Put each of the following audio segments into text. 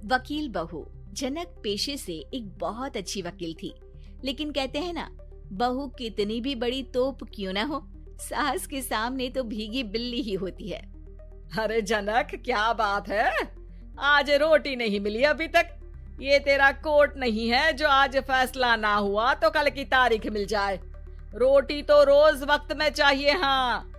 वकील बहू। जनक पेशे से एक बहुत अच्छी वकील थी, लेकिन कहते हैं ना, बहू कितनी भी बड़ी तोप क्यों ना हो, सास के सामने तो भीगी बिल्ली ही होती है। अरे जनक, क्या बात है, आज रोटी नहीं मिली अभी तक। ये तेरा कोर्ट नहीं है जो आज फैसला ना हुआ तो कल की तारीख मिल जाए। रोटी तो रोज वक्त में चाहिए। हाँ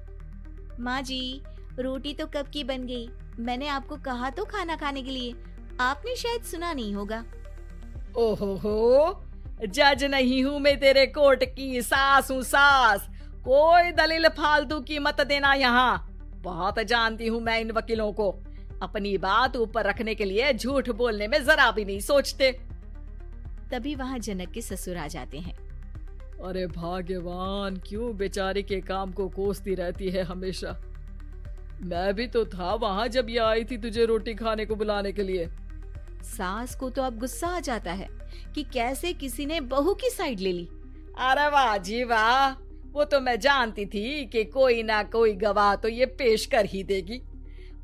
माँ जी, रोटी तो कब की बन गई। मैंने आपको कहा तो खाना खाने के लिए, आपने शायद सुना नहीं होगा। ओहो, जज नहीं हूँ मैं तेरे कोर्ट की, सास हूँ सास। कोई दलील फालतू की मत देना यहाँ। बहुत जानती हूँ मैं इन वकीलों को, अपनी बात ऊपर रखने के लिए झूठ बोलने में जरा भी नहीं सोचते। तभी वहाँ जनक के ससुर आ जाते हैं। अरे भाग्यवान, क्यों बेचारी के काम को कोसती रहती है हमेशा। मैं भी तो था वहाँ जब ये आई थी तुझे रोटी खाने को बुलाने के लिए। सास को तो अब गुस्सा आ जाता है कि कैसे किसी ने बहू की साइड ले ली। अरे वाह जी वाह, वो तो मैं जानती थी कि कोई ना कोई गवाह तो ये पेश कर ही देगी।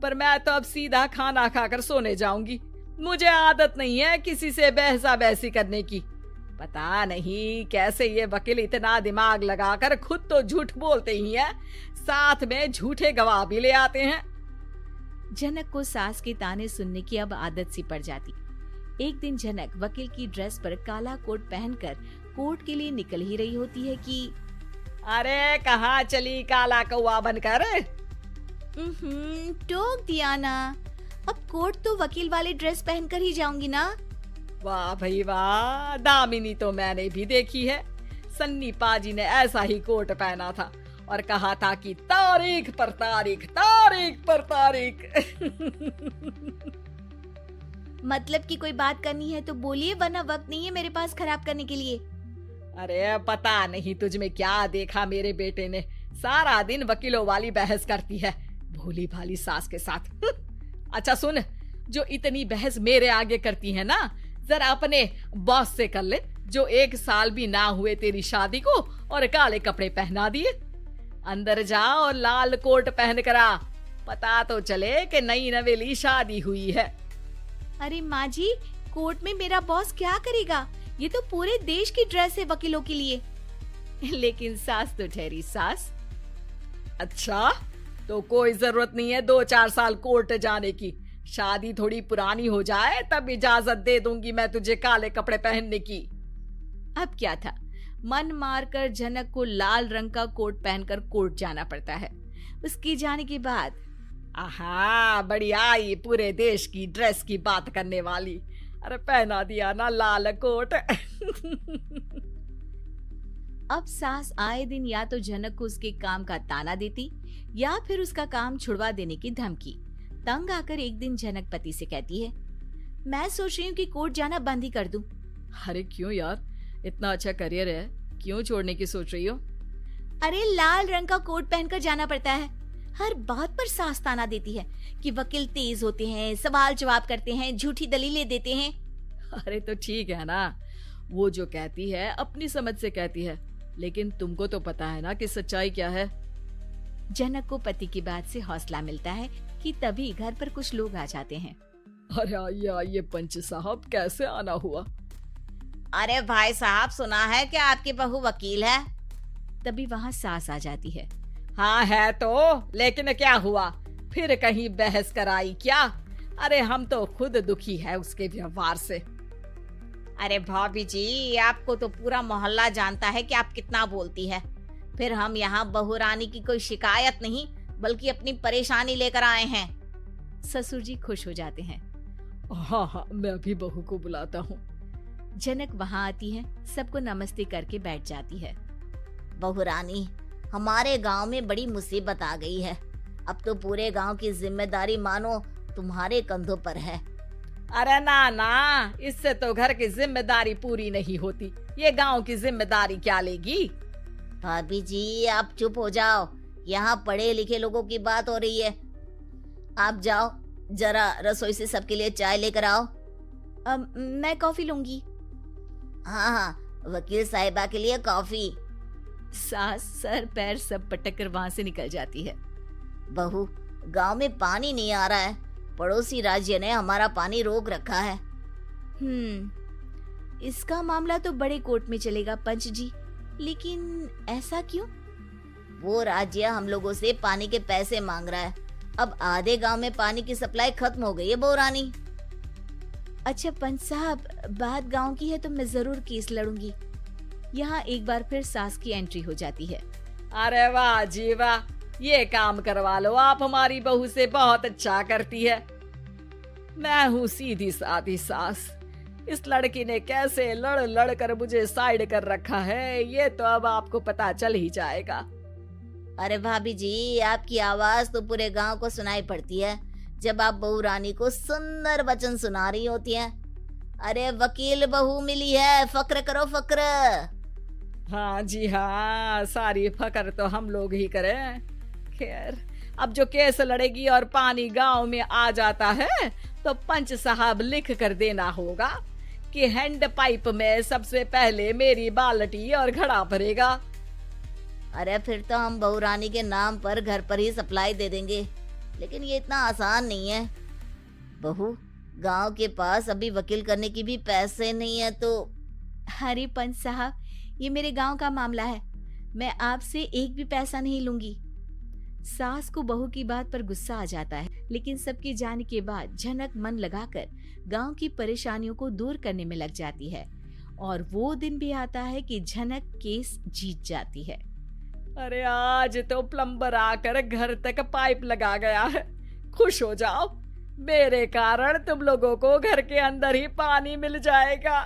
पर मैं तो अब सीधा खाना खाकर सोने जाऊंगी। मुझे आदत नहीं है किसी से बहसा बहसी करने की। पता नहीं कैसे ये वकील इतना दिमाग लगाकर खुद तो झूठ बोलते ही हैं, साथ में झूठे गवाह भी ले आते हैं। जनक को सास के ताने सुनने की अब आदत सी पड़ जाती। एक दिन जनक वकील की ड्रेस पर काला कोट पहनकर कोर्ट के लिए निकल ही रही होती है कि अरे कहाँ चली काला कौवा बनकर। टोक दिया ना, अब कोर्ट तो वकील वाली ड्रेस पहनकर ही जाऊंगी ना। वाह भाई वाह, दामिनी तो मैंने भी देखी है। सन्नी पाजी ने ऐसा ही कोट पहना था और कहा था कि तारीख पर तारीख, तारीख पर तारीख। मतलब कि कोई बात करनी है तो बोलिए, वरना वक्त नहीं है मेरे पास खराब करने के लिए। अरे पता नहीं तुझ में क्या देखा मेरे बेटे ने, सारा दिन वकीलों वाली बहस करती है भोली भाली सास के साथ। अच्छा सुन, जो इतनी बहस मेरे आगे करती है ना, जरा अपने बॉस से कर ले, जो 1 साल भी ना हुए तेरी शादी को और काले कपड़े पहना दिए। अंदर जा और लाल कोट पहन कर आ, पता तो चले कि नई नवेली शादी हुई है। अरे माँ जी, कोर्ट में मेरा बॉस क्या करेगा, ये तो पूरे देश की ड्रेस है वकीलों के लिए। लेकिन सास तो ठहरी सास। अच्छा, तो कोई जरूरत नहीं है 2-4 साल कोर्ट जाने की। शादी थोड़ी पुरानी हो जाए तब इजाजत दे दूंगी मैं तुझे काले कपड़े पहनने की। अब क्या था, मन मारकर जनक को लाल रंग का कोट पहनकर कोर्ट जाना पड़ता है। उसके जाने के बाद आहा, बड़ी आई पूरे देश की ड्रेस की बात करने वाली। अरे पहना दिया ना लाल कोट। अब सास आए दिन या तो जनक को उसके काम का ताना देती या फिर उसका काम छुड़वा देने की धमकी। तंग आकर एक दिन जनक पति से कहती है, मैं सोच रही हूँ कि कोर्ट जाना बंद ही कर दूं। अरे क्यों यार, इतना अच्छा करियर है, क्यों छोड़ने की सोच रही हो? अरे लाल रंग का कोट पहनकर जाना पड़ता है। हर बात पर सास ताना देती है कि वकील तेज होते हैं, सवाल जवाब करते हैं, झूठी दलीलें देते हैं। अरे तो ठीक है ना, वो जो कहती है अपनी समझ से कहती है, लेकिन तुमको तो पता है ना कि सच्चाई क्या है। जनक को पति की बात से हौसला मिलता है कि तभी घर पर कुछ लोग आ जाते हैं। अरे आइए पंच साहब, कैसे आना हुआ? अरे भाई साहब, सुना है कि आपकी बहू वकील है। तभी वहाँ सास आ जाती है। हाँ है तो, लेकिन क्या हुआ, फिर कहीं बहस कराई क्या? अरे हम तो खुद दुखी है उसके व्यवहार से। अरे भाभी जी, आपको तो पूरा मोहल्ला जानता है कि आप कितना बोलती है। फिर हम यहाँ बहू रानी की कोई शिकायत नहीं, बल्कि अपनी परेशानी लेकर आए हैं। ससुर जी खुश हो जाते हैं। हाँ, मैं भी बहू को बुलाता हूँ। जनक वहाँ आती है, सबको नमस्ते करके बैठ जाती है। बहू रानी, हमारे गांव में बड़ी मुसीबत आ गई है। अब तो पूरे गांव की जिम्मेदारी मानो तुम्हारे कंधों पर है। अरे ना ना, इससे तो घर की जिम्मेदारी पूरी नहीं होती, ये गांव की जिम्मेदारी क्या लेगी? भाभी जी आप चुप हो जाओ, यहाँ पढ़े लिखे लोगों की बात हो रही है। आप जाओ, जरा रसोई से सबके लिए चाय लेकर आओ। मैं कॉफी लूंगी। हाँ हाँ, वकील साहिबा के लिए कॉफी। सास सर पैर सब पटक कर वहां से निकल जाती है। बहू, गांव में पानी नहीं आ रहा है, पड़ोसी राज्य ने हमारा पानी रोक रखा है। इसका मामला तो बड़े कोर्ट में चलेगा पंच जी, लेकिन ऐसा क्यों? वो राज्य हम लोगों से पानी के पैसे मांग रहा है। अब आधे गांव में पानी की सप्लाई खत्म हो गई है बहुरानी। अच्छा पंच साहब, बात गांव की है तो मैं जरूर केस लड़ूंगी। यहाँ एक बार फिर सास की एंट्री हो जाती है। अरे वाह जी वाह, ये काम करवा लो, आप हमारी बहू से बहुत अच्छा करती है। मैं हूँ सीधी सादी सास। इस लड़की ने कैसे लड़ लड़ कर मुझे साइड कर रखा है, ये तो अब आपको पता चल ही जाएगा। अरे भाभी जी, आपकी आवाज तो पूरे गांव को सुनाई पड़ती है जब आप बहू रानी को सुंदर वचन सुना रही होती हैं। अरे वकील बहू मिली है, फक्र करो फक्र। हाँ जी हाँ, सारी फकर तो हम लोग ही करें। खैर, अब जो केस लड़ेगी और पानी गांव में आ जाता है तो पंच साहब लिख कर देना होगा कि हैंड पाइप में सबसे पहले मेरी बाल्टी और घड़ा भरेगा। अरे फिर तो हम बहू रानी के नाम पर घर पर ही सप्लाई दे देंगे, लेकिन ये इतना आसान नहीं है। बहू, गांव के पास अभी वकील करने की भी पैसे नहीं है तो। अरे पंच साहब, ये मेरे गांव का मामला है, मैं आपसे एक भी पैसा नहीं लूंगी। सास को बहू की बात पर गुस्सा आ जाता है, लेकिन सबके जाने के बाद झनक मन लगाकर गांव की परेशानियों को दूर करने में लग जाती है। और वो दिन भी आता है कि झनक केस जीत जाती है। अरे आज तो प्लम्बर आकर घर तक पाइप लगा गया है। खुश हो जाओ, मेरे कारण तुम लोगों को घर के अंदर ही पानी मिल जाएगा।